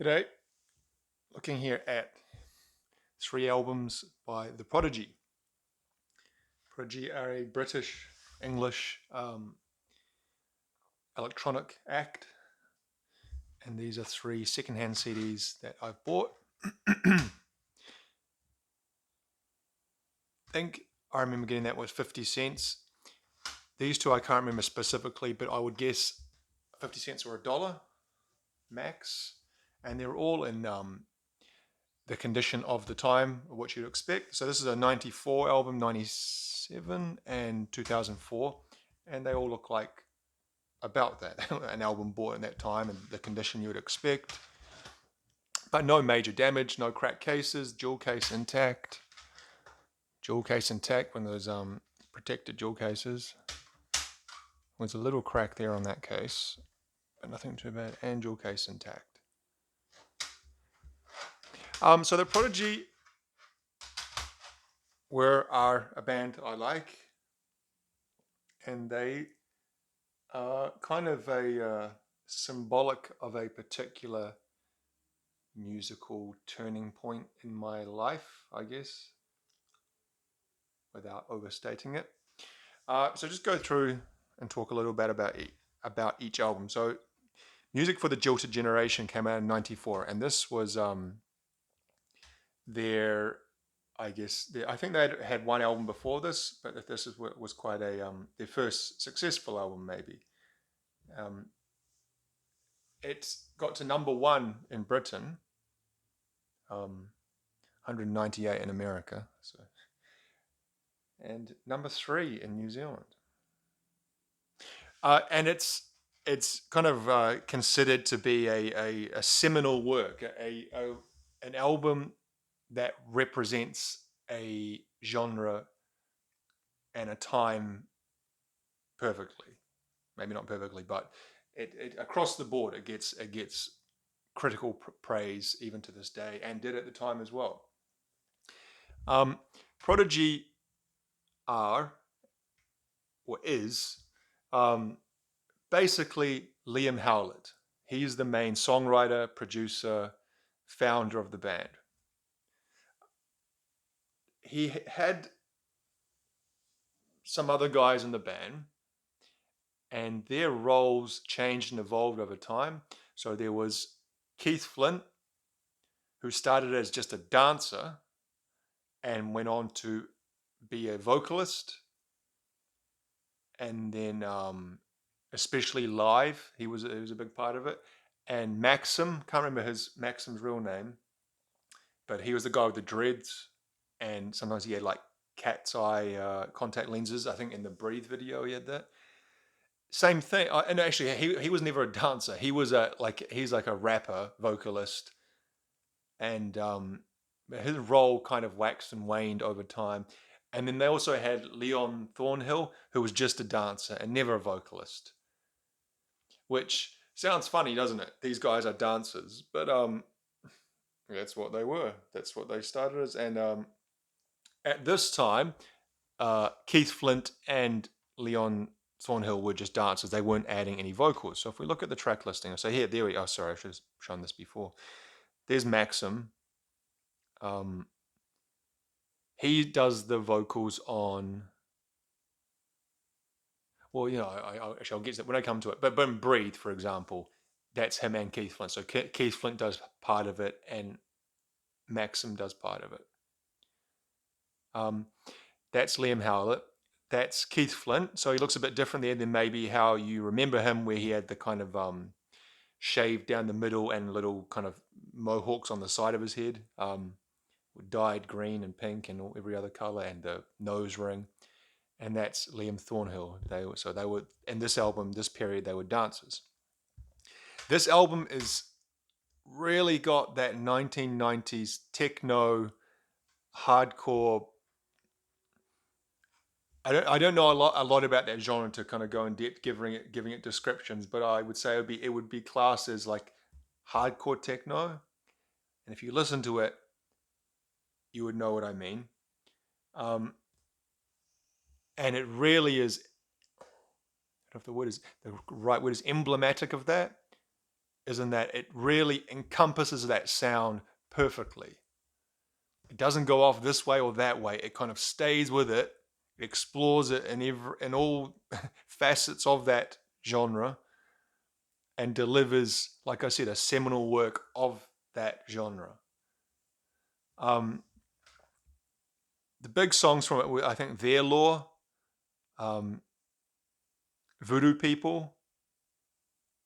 G'day. Looking here at 3 albums by the Prodigy. Prodigy are a British English electronic act, and these are 3 secondhand CDs that I've bought. I think I remember getting that was 50 cents. These 2 I can't remember specifically, but I would guess 50 cents or $1 max, and they're all in the condition of the time, what you'd expect. So this is a 94 album, 97 and 2004, and they all look like about that, an album bought in that time and the condition you would expect. But no major damage, no cracked cases, jewel case intact. Jewel case intact when those protected jewel cases. There's a little crack there on that case, but nothing too bad, and jewel case intact. So the Prodigy are a band I like, and they are kind of a symbolic of a particular musical turning point in my life, I guess, without overstating it. So just go through and talk a little bit about each album. So Music for the Jilted Generation came out in 94, and this was their, I guess, I think they had 1 album before this, but this was quite a their first successful album, maybe. It got to number 1 in Britain, 198 in America, and number 3 in New Zealand. And it's kind of considered to be a seminal work, an album that represents a genre and a time perfectly. Maybe not perfectly, but it across the board it gets critical praise even to this day, and did at the time as well. Prodigy are or is basically Liam Howlett. He's the main songwriter, producer, founder of the band. He had some other guys in the band, and their roles changed and evolved over time. So there was Keith Flint, who started as just a dancer and went on to be a vocalist, and then especially live, he was a big part of it. And Maxim, can't remember Maxim's real name, but he was the guy with the dreads, and sometimes he had like cat's eye contact lenses. I think in the Breathe video he had that. Same thing. And actually, he was never a dancer. He was he's like a rapper, vocalist, and his role kind of waxed and waned over time. And then they also had Leon Thornhill, who was just a dancer and never a vocalist, which sounds funny, doesn't it? These guys are dancers, but that's what they were. That's what they started as. And at this time, Keith Flint and Leon Thornhill were just dancers. They weren't adding any vocals. So if we look at the track listing, so here, there we are. Oh, sorry, I should have shown this before. There's Maxim. He does the vocals on. Well, I'll get to that when I come to it. But in Breathe, for example, that's him and Keith Flint. So Keith Flint does part of it, and Maxim does part of it. That's Liam Howlett. That's Keith Flint. So he looks a bit different there than maybe how you remember him, where he had the kind of shave down the middle and little kind of mohawks on the side of his head, dyed green and pink and every other color, and the nose ring. And that's Liam Thornhill. They were in this album, this period, they were dancers. This album is really got that 1990s techno, hardcore. I don't know a lot about that genre to kind of go in depth giving it descriptions, but I would say it would be classed as like hardcore techno. And if you listen to it, you would know what I mean. And it really is, I don't know if the right word is emblematic of that. is in that it really encompasses that sound perfectly. It doesn't go off this way or that way. It kind of stays with it. It explores it in all facets of that genre, and delivers, like I said, a seminal work of that genre. The big songs from it were, I think, Their Law, Voodoo People,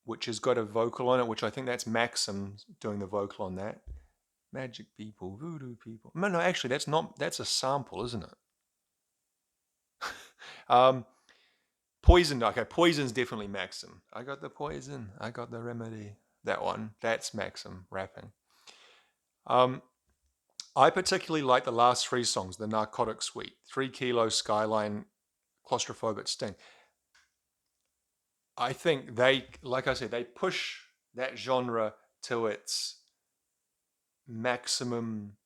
which has got a vocal on it, which I think that's Maxim doing the vocal on that. Magic People, Voodoo People. No, actually, that's a sample, isn't it? Poison. Okay, Poison's definitely Maxim. I got the poison. I got the remedy. That one. That's Maxim rapping. I particularly like the last three songs, the Narcotic Suite, 3 Kilo, Skyline, Claustrophobic Sting. I think they, like I said, they push that genre to its maximum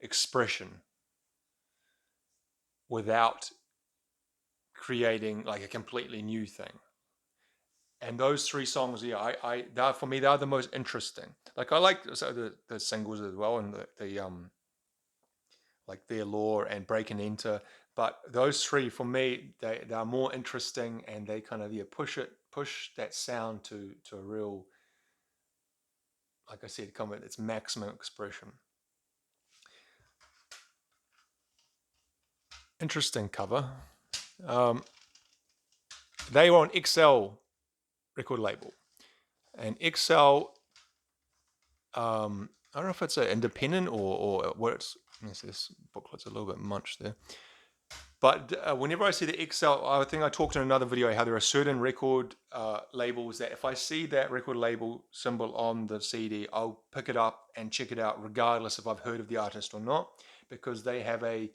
expression without creating like a completely new thing. And those three songs, yeah, for me, they're the most interesting. Like I like the singles as well, and the like Their Law and Break and Enter. But those three, for me, they are more interesting, and they kind of push that sound to a real, like I said, come at its maximum expression. Interesting cover. They were on XL record label, and XL. I don't know if it's an independent or what it's. This booklet's a little bit munched there. But whenever I see the XL, I think I talked in another video how there are certain record labels that if I see that record label symbol on the CD, I'll pick it up and check it out regardless if I've heard of the artist or not, because they have a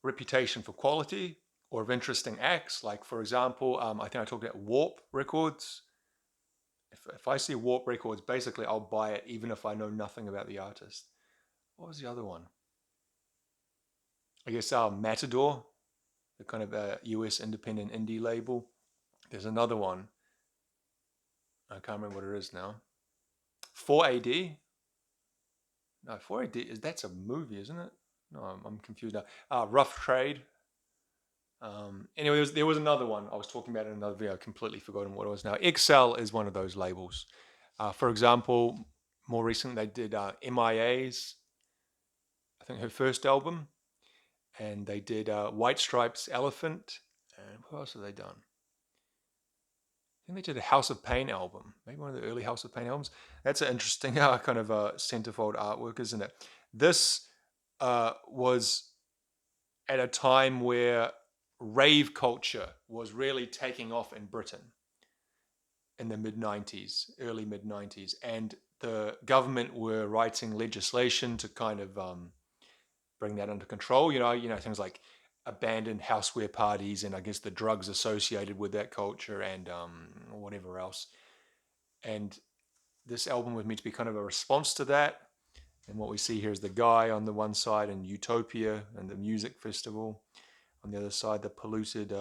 reputation for quality or of interesting acts. Like, for example, I think I talked about Warp Records. If I see Warp Records, basically I'll buy it even if I know nothing about the artist. What was the other one? I guess Matador, the kind of US independent indie label. There's another one. I can't remember what it is now. 4AD? No, 4AD, that's a movie, isn't it? No, I'm confused now. Rough Trade. Anyway, there was another one I was talking about in another video. I completely forgotten what it was now. XL is one of those labels. For example, more recently they did MIA's, I think her first album, and they did White Stripes Elephant, and what else have they done? I think they did a House of Pain album, maybe one of the early House of Pain albums. That's an interesting kind of centerfold artwork, isn't it? This was at a time where rave culture was really taking off in Britain in the mid-90s, early mid-90s, and the government were writing legislation to kind of bring that under control. You know things like abandoned houseware parties, and I guess the drugs associated with that culture, and whatever else. And this album was meant to be kind of a response to that. And what we see here is the guy on the one side in Utopia and the music festival. On the other side, the polluted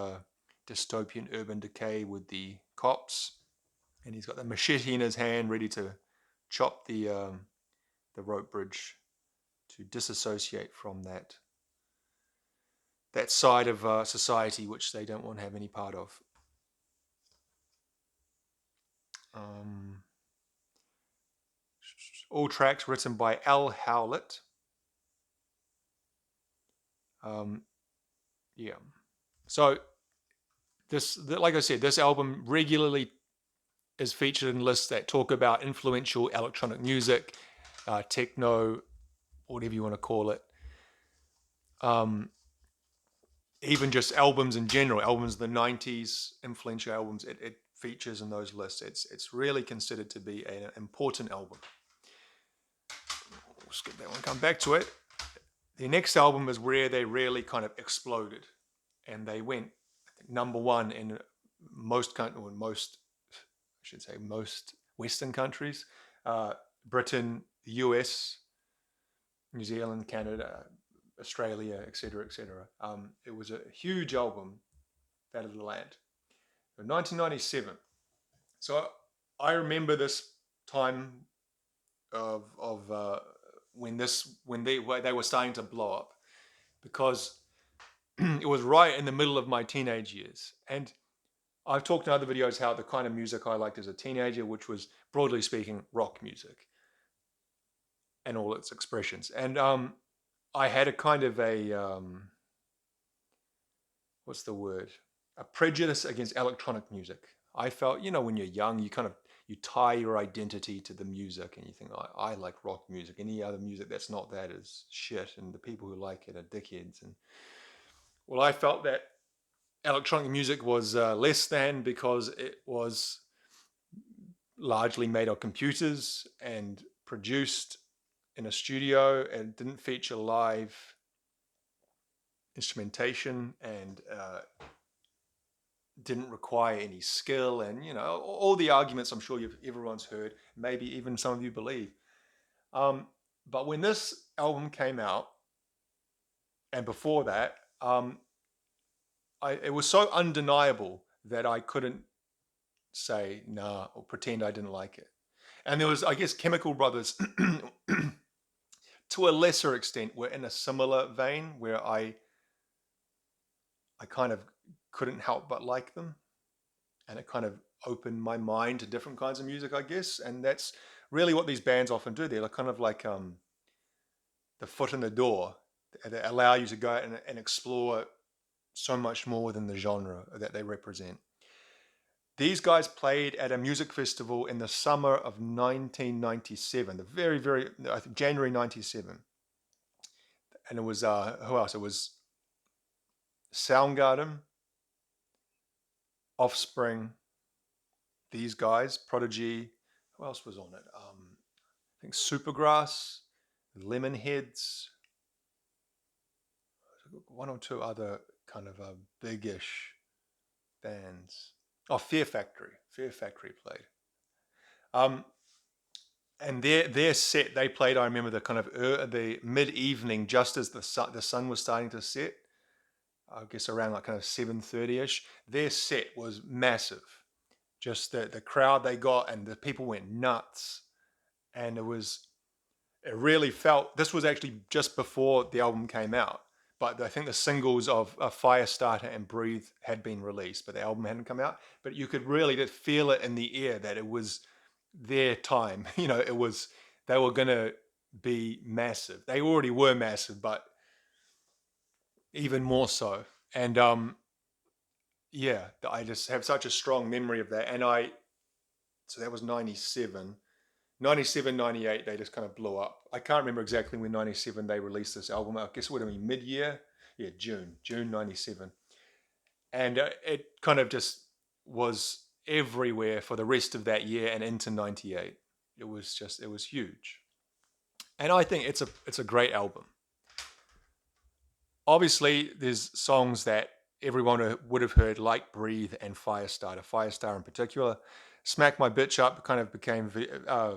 dystopian urban decay with the cops. And he's got the machete in his hand, ready to chop the rope bridge to disassociate from that side of society which they don't want to have any part of. All tracks written by Al Howlett. Yeah. So this, like I said, this album regularly is featured in lists that talk about influential electronic music, techno, whatever you want to call it. Even just albums in general, albums of the 90s, influential albums, it features in those lists. It's really considered to be an important album. We'll skip that one, come back to it. The next album is where they really kind of exploded, and they went, I think, number one in most Western countries, Britain, the US, New Zealand, Canada, Australia, etc., etc. It was a huge album, that of the land. In 1997, So I remember this time of when they were starting to blow up, because it was right in the middle of my teenage years. And I've talked in other videos how the kind of music I liked as a teenager, which was broadly speaking rock music and all its expressions. And I had a kind of a what's the word? A prejudice against electronic music. I felt, when you're young, you tie your identity to the music, and you think, I like rock music. Any other music that's not that is shit, and the people who like it are dickheads. And well, I felt that electronic music was less than, because it was largely made on computers and produced in a studio and didn't feature live instrumentation, and didn't require any skill, and all the arguments I'm sure everyone's heard, maybe even some of you believe. um, but when this album came out, and before that, it was so undeniable that I couldn't say nah or pretend I didn't like it. And there was, I guess, Chemical Brothers to a lesser extent were in a similar vein, where I kind of couldn't help but like them, and it kind of opened my mind to different kinds of music, I guess. And that's really what these bands often do. They're kind of like the foot in the door. They allow you to go out and explore so much more within the genre that they represent. These guys played at a music festival in the summer of 1997, the very, very, I think January 97. And it was, who else? It was Soundgarden, Offspring, these guys, Prodigy. Who else was on it? I think Supergrass, Lemonheads, one or two other kind of big-ish bands. Oh, Fear Factory. Fear Factory played. Um, and their set, they played, I remember, the kind of the mid-evening, just as the sun was starting to set. I guess around like kind of 7:30ish. Their set was massive. Just the crowd they got, and the people went nuts. And it really felt, this was actually just before the album came out, but I think the singles of Firestarter and Breathe had been released, but the album hadn't come out. But you could really just feel it in the air that it was their time. It was, they were going to be massive. They already were massive, but even more so. And yeah, I just have such a strong memory of that. And so that was 97. 97, 98, they just kind of blew up. I can't remember exactly when 97 they released this album. I guess it would have been mid-year. Yeah, June 97. And it kind of just was everywhere for the rest of that year and into 98. It was huge. And I think it's a great album. Obviously, there's songs that everyone would have heard, like Breathe and Firestarter. Firestarter in particular. Smack My Bitch Up kind of became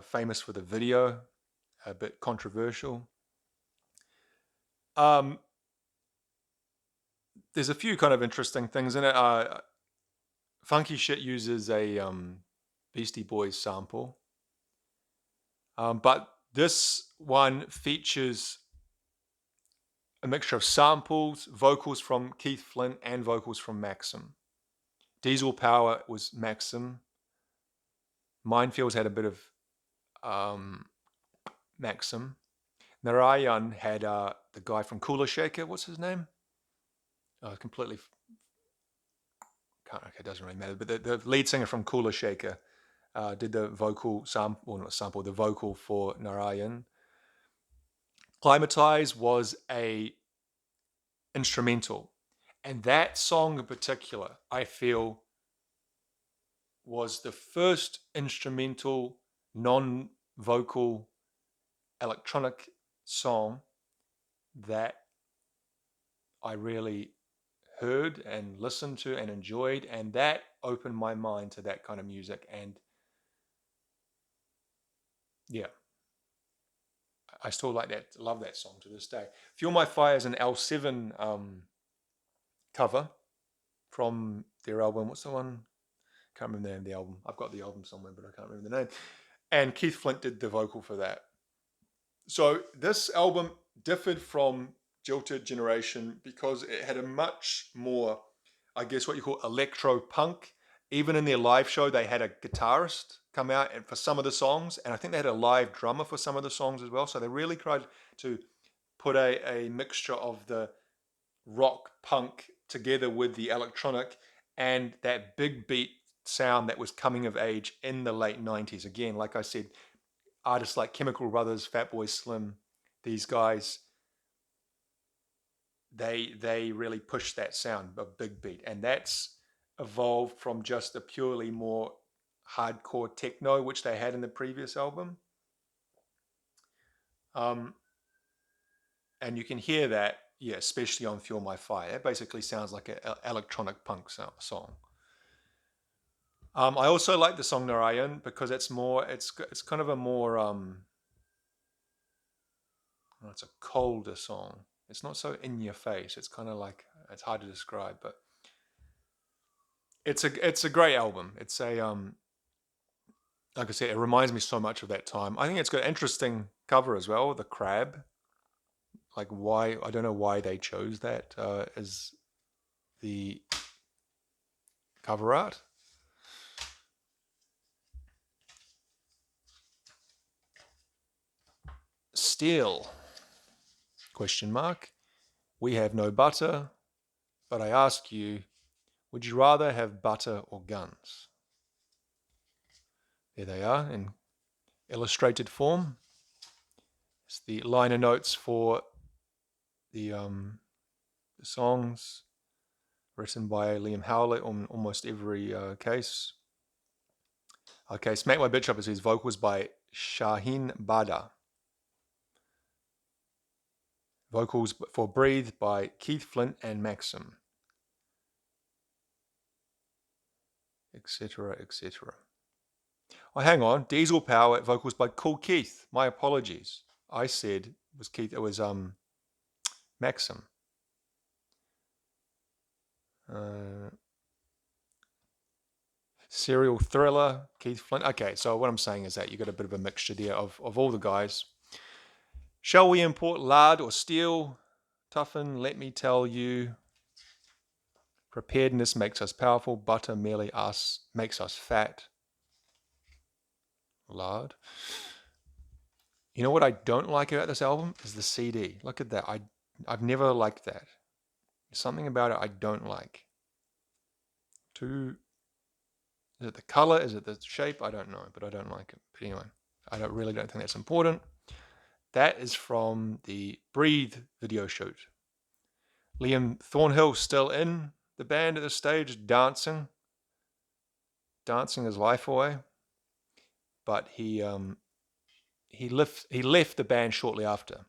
famous for the video, a bit controversial. Um, there's a few kind of interesting things in it. Funky Shit uses a Beastie Boys sample. But this one features a mixture of samples, vocals from Keith Flint, and vocals from Maxim. Diesel Power was Maxim. Minefields had a bit of Maxim. Narayan had the guy from Cooler Shaker. What's his name? Completely. Okay, it doesn't really matter. But the lead singer from Cooler Shaker did the vocal sample, or not sample, the vocal for Narayan. Climatize was a instrumental. And that song in particular, I feel, was the first instrumental, non-vocal electronic song that I really heard and listened to and enjoyed, and that opened my mind to that kind of music. And yeah, I still like that, love that song to this day. Fuel My Fire is an L7 cover from their album. What's the one? Can't remember the name of the album. I've got the album somewhere, but I can't remember the name. And Keith Flint did the vocal for that. So this album differed from Jilted Generation because it had a much more, I guess, what you call electro punk. Even in their live show, they had a guitarist come out and for some of the songs, and I think they had a live drummer for some of the songs as well. So they really tried to put a mixture of the rock punk together with the electronic and that big beat sound that was coming of age in the late 90s. Again, like I said, artists like Chemical Brothers, Fatboy Slim, these guys, they really pushed that sound of big beat, and that's evolved from just a purely more hardcore techno, which they had in the previous album. And you can hear that, yeah, especially on Fuel My Fire. It basically sounds like an electronic punk song. I also like the song Narayan because it's kind of a more, it's a colder song. It's not so in your face. It's kind of like, it's hard to describe, but it's a great album. It's like I said, it reminds me so much of that time. I think it's got an interesting cover as well, the crab. Like why, I don't know why they chose that as the cover art. Still, question mark. We have no butter, but I ask you, would you rather have butter or guns? There they are in illustrated form. It's the liner notes for the songs written by Liam Howlett on almost every case. Okay, Smack My Bitch Up is his vocals by Shaheen Bada. Vocals for Breathe by Keith Flint and Maxim. Etc., etc. Oh, hang on. Diesel Power, vocals by Cool Keith. My apologies. I said it was Keith. It was Maxim. Serial Thriller, Keith Flint. Okay, so what I'm saying is that you got a bit of a mixture there of all the guys. Shall we import lard or steel? Toughen, let me tell you. Preparedness makes us powerful. Butter merely makes us fat. Lard. You know what I don't like about this album is the CD. Look at that. I've never liked that. There's something about it I don't like. Is it the color? Is it the shape? I don't know, but I don't like it. But anyway, I really don't think that's important. That is from the Breathe video shoot. Liam Thornhill still in the band at this stage, dancing his life away. But he left the band shortly after.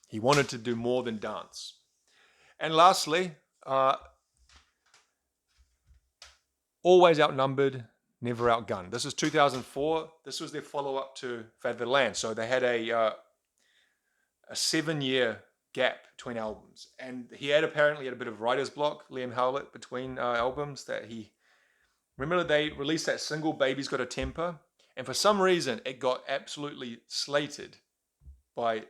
He wanted to do more than dance. And lastly, always outnumbered, never outgunned. This is 2004. This was their follow-up to Fat the Land. So they had a 7-year gap between albums. And he apparently had a bit of writer's block, Liam Howlett, between albums that he... Remember they released that single, Baby's Got a Temper? And for some reason, it got absolutely slated by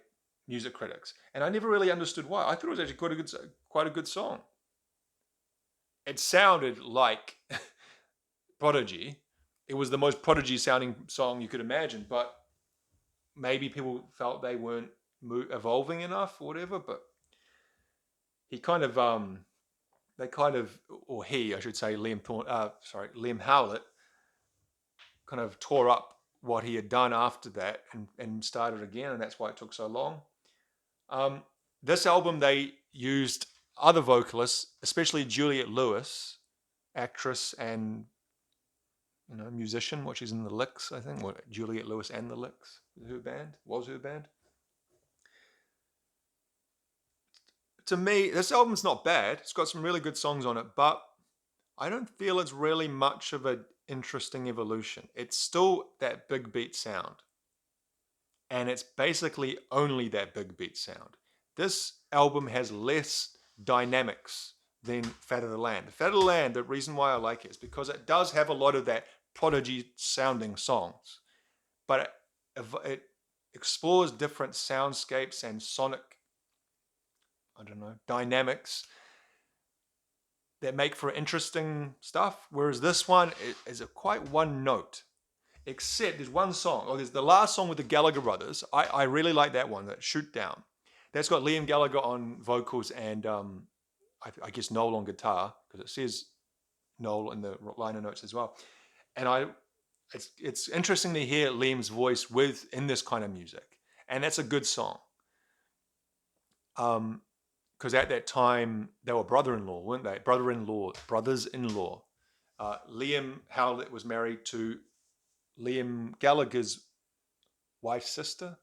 music critics. And I never really understood why. I thought it was actually quite a good song. It sounded like Prodigy. It was the most Prodigy sounding song you could imagine, but maybe people felt they weren't evolving enough or whatever, but he kind of, or he, I should say, Liam Howlett kind of tore up what he had done after that and started again, and that's why it took so long. This album, they used other vocalists, especially Juliette Lewis, actress and musician. She's in the Licks, I think. Juliette Lewis and the Licks was her band. To me, this album's not bad. It's got some really good songs on it, but I don't feel it's really much of an interesting evolution. It's still that big beat sound. And it's basically only that big beat sound. This album has less dynamics than Fat of the Land. Fat of the Land, the reason why I like it is because it does have a lot of that Prodigy sounding songs, but it explores different soundscapes and sonic, I don't know, dynamics that make for interesting stuff. Whereas this one is a quite one note. Except there's one song, or there's the last song with the Gallagher brothers. I really like that one, that Shoot Down. That's got Liam Gallagher on vocals and I guess Noel on guitar, because it says Noel in the liner notes as well. And it's interesting to hear Liam's voice in this kind of music, and that's a good song. Because at that time they were brother-in-law, weren't they? Brothers-in-law. Liam Howlett was married to Liam Gallagher's wife's sister,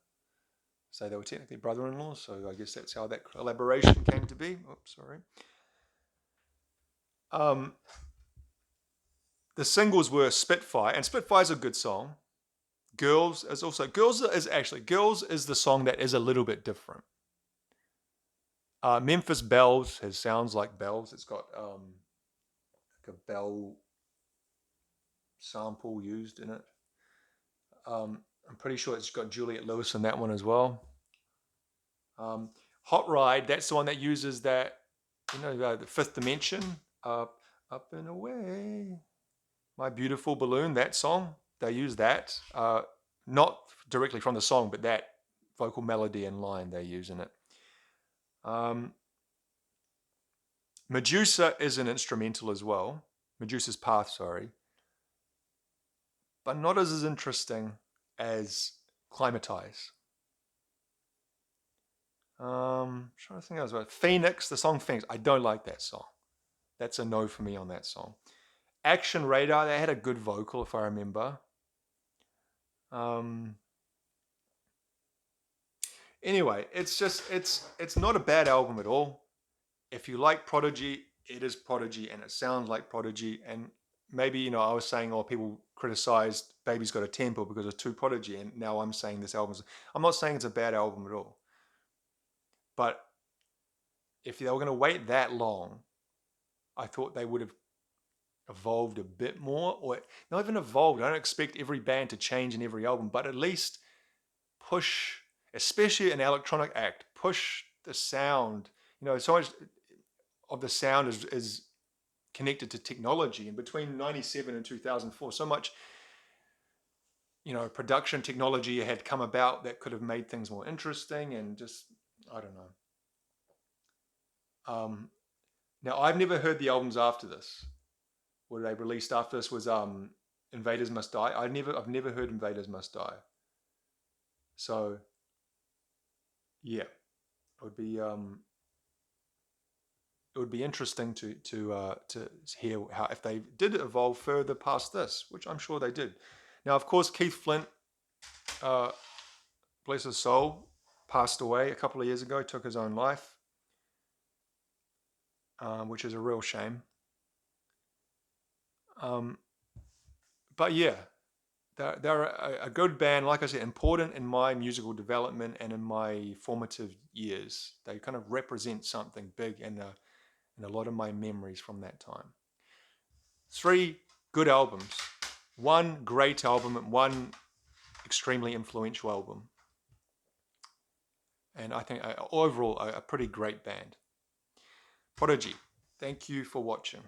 so they were technically brother-in-law. So I guess that's how that collaboration came to be. Oops, sorry. The singles were Spitfire, and Spitfire's a good song. Girls is the song that is a little bit different. Memphis Bells sounds like bells. It's got like a bell sample used in it. I'm pretty sure it's got Juliette Lewis in that one as well. Hot Ride, that's the one that uses that, the fifth dimension, up and away, my beautiful balloon, that song. They use that, not directly from the song, but that vocal melody and line they use in it. Medusa is an instrumental as well. Medusa's Path, sorry. But not as interesting as Climatize. Trying to think else about Phoenix, the song Phoenix. I don't like that song. That's a no for me on that song. Action Radar, they had a good vocal if I remember. Anyway, it's not a bad album at all. If you like Prodigy, it is Prodigy and it sounds like Prodigy. And maybe, I was saying, people criticized Baby's Got a Temper because it's too Prodigy, and now I'm saying I'm not saying it's a bad album at all. But if they were going to wait that long, I thought they would have evolved a bit more, or not even evolved. I don't expect every band to change in every album, but at least push, especially an electronic act, push the sound. So much of the sound is connected to technology, and between 97 and 2004, so much production technology had come about that could have made things more interesting, and just, I don't know. Now I've never heard the albums after this. What they released after this was Invaders Must Die. I've never heard Invaders Must Die. So yeah, it would be interesting to hear how, if they did evolve further past this, which I'm sure they did. Now, of course, Keith Flint, bless his soul, passed away a couple of years ago, took his own life, which is a real shame. But yeah, they're a good band. Like I said, important in my musical development and in my formative years. They kind of represent something big in a lot of my memories from that time. 3 good albums. 1 great album and 1 extremely influential album. And I think overall a pretty great band. Prodigy. Thank you for watching.